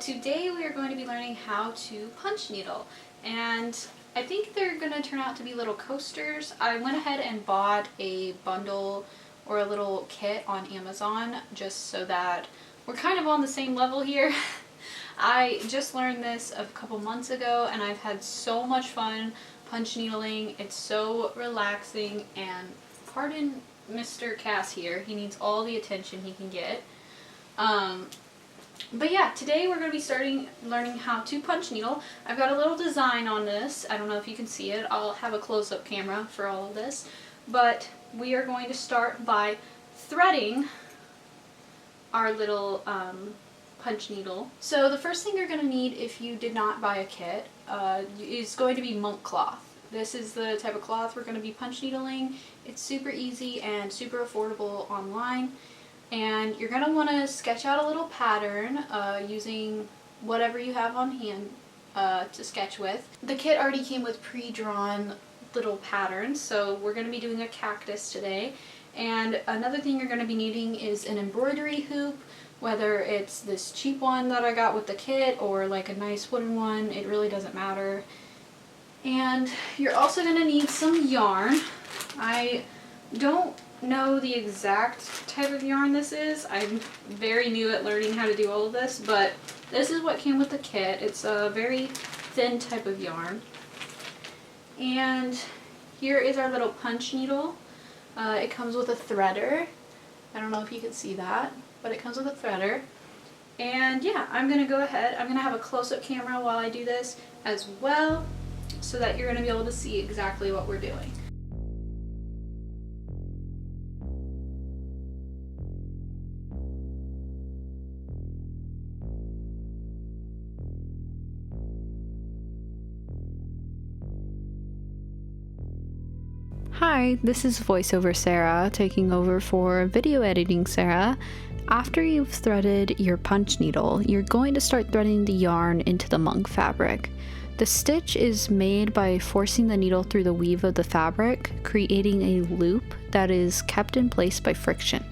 Today we are going to be learning how to punch needle, and I think they're going to turn out to be little coasters. I went ahead and bought a bundle or a little kit on Amazon just so that we're kind of on the same level here. I just learned this a couple months ago and I've had so much fun punch needling. It's so relaxing, and pardon Mr. Cass here, he needs all the attention he can get. But yeah, today we're going to be learning how to punch needle. I've got a little design on this. I don't know if you can see it. I'll have a close-up camera for all of this. But we are going to start by threading our little punch needle. So the first thing you're going to need, if you did not buy a kit, is going to be monk cloth. This is the type of cloth we're going to be punch needling. It's super easy and super affordable online. And you're going to want to sketch out a little pattern using whatever you have on hand to sketch with. The kit already came with pre-drawn little patterns, so we're going to be doing a cactus today. And another thing you're going to be needing is an embroidery hoop, whether it's this cheap one that I got with the kit or like a nice wooden one, it really doesn't matter. And you're also going to need some yarn. I don't know the exact type of yarn this is. I'm very new at learning how to do all of this, but this is what came with the kit. It's a very thin type of yarn. And here is our little punch needle. It comes with a threader. I don't know if you can see that, but it comes with a threader. And yeah, I'm gonna go ahead. I'm gonna have a close-up camera while I do this as well, so that you're gonna be able to see exactly what we're doing. Hi, this is voiceover Sarah taking over for video editing Sarah. After you've threaded your punch needle, you're going to start threading the yarn into the monk fabric. The stitch is made by forcing the needle through the weave of the fabric, creating a loop that is kept in place by friction.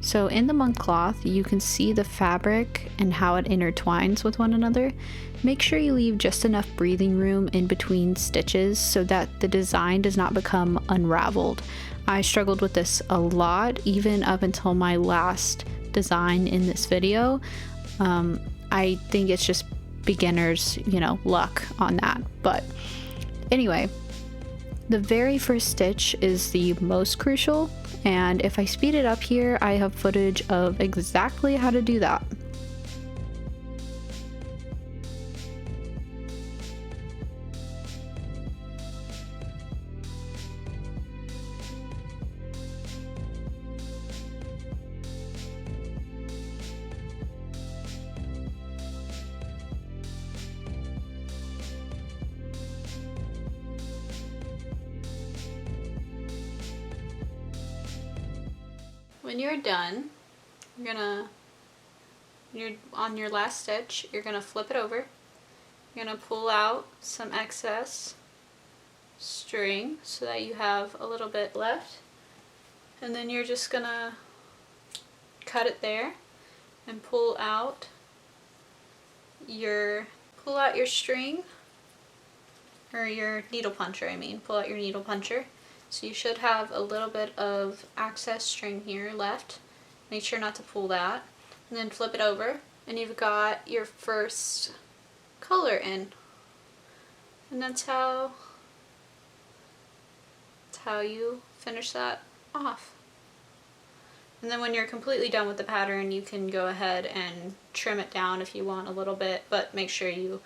So in the monk cloth, you can see the fabric and how it intertwines with one another. Make sure you leave just enough breathing room in between stitches so that the design does not become unraveled. I struggled with this a lot, even up until my last design in this video. I think it's just beginner's, luck on that. But anyway, the very first stitch is the most crucial. And if I speed it up here, I have footage of exactly how to do that. When you're done, you're on your last stitch, you're gonna flip it over. You're gonna pull out some excess string so that you have a little bit left, and then you're just gonna cut it there and pull out your string, or your needle puncher, pull out your needle puncher. So you should have a little bit of excess string here left. Make sure not to pull that. And then flip it over and you've got your first color in. And that's how you finish that off. And then when you're completely done with the pattern, you can go ahead and trim it down if you want a little bit, but make sure you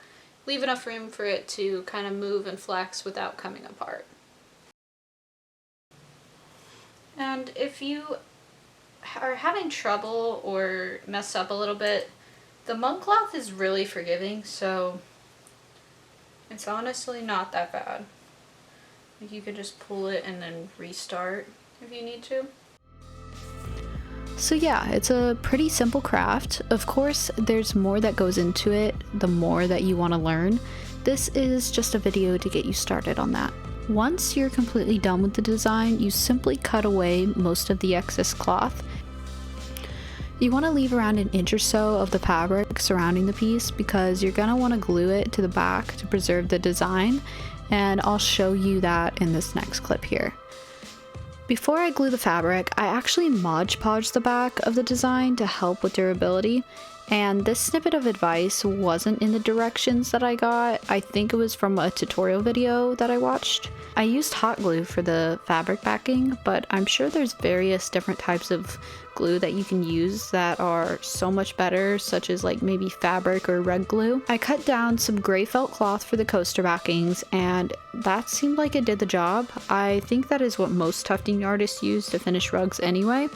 leave enough room for it to kind of move and flex without coming apart. And if you are having trouble or mess up a little bit, the monk cloth is really forgiving, so it's honestly not that bad. You could just pull it and then restart if you need to. So yeah, it's a pretty simple craft. Of course, there's more that goes into it the more that you want to learn. this is just a video to get you started on that. Once you're completely done with the design, you simply cut away most of the excess cloth. You want to leave around an inch or so of the fabric surrounding the piece because you're going to want to glue it to the back to preserve the design, and I'll show you that in this next clip here. Before I glue the fabric, I actually Mod Podged the back of the design to help with durability, and this snippet of advice wasn't in the directions that I got. I think it was from a tutorial video that I watched. I used hot glue for the fabric backing, but I'm sure there's various different types of glue that you can use that are so much better, such as like maybe fabric or rug glue. I cut down some gray felt cloth for the coaster backings, and that seemed like it did the job. I think that is what most tufting artists use to finish rugs anyway.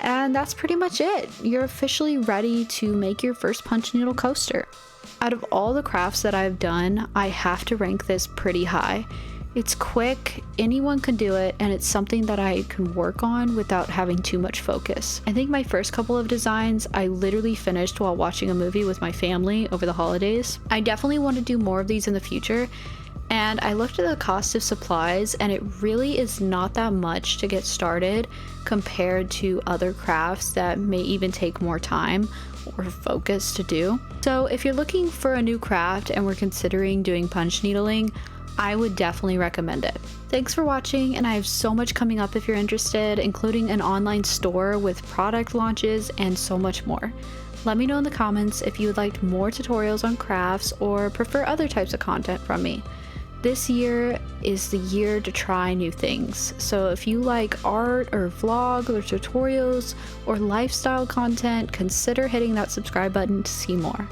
And that's pretty much it. You're officially ready to make your first punch needle coaster. Out of all the crafts that I've done, I have to rank this pretty high. It's quick, anyone can do it, and it's something that I can work on without having too much focus. I think my first couple of designs I literally finished while watching a movie with my family over the holidays. I definitely want to do more of these in the future, and I looked at the cost of supplies, and it really is not that much to get started compared to other crafts that may even take more time or focus to do. So if you're looking for a new craft and we're considering doing punch needling, I would definitely recommend it. Thanks for watching, and I have so much coming up if you're interested, including an online store with product launches and so much more. Let me know in the comments if you would like more tutorials on crafts or prefer other types of content from me. This year is the year to try new things, so if you like art or vlog or tutorials or lifestyle content, consider hitting that subscribe button to see more.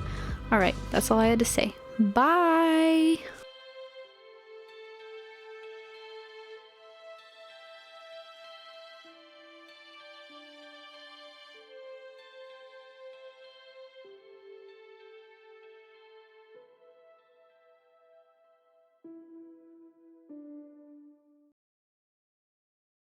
Alright, that's all I had to say. Bye!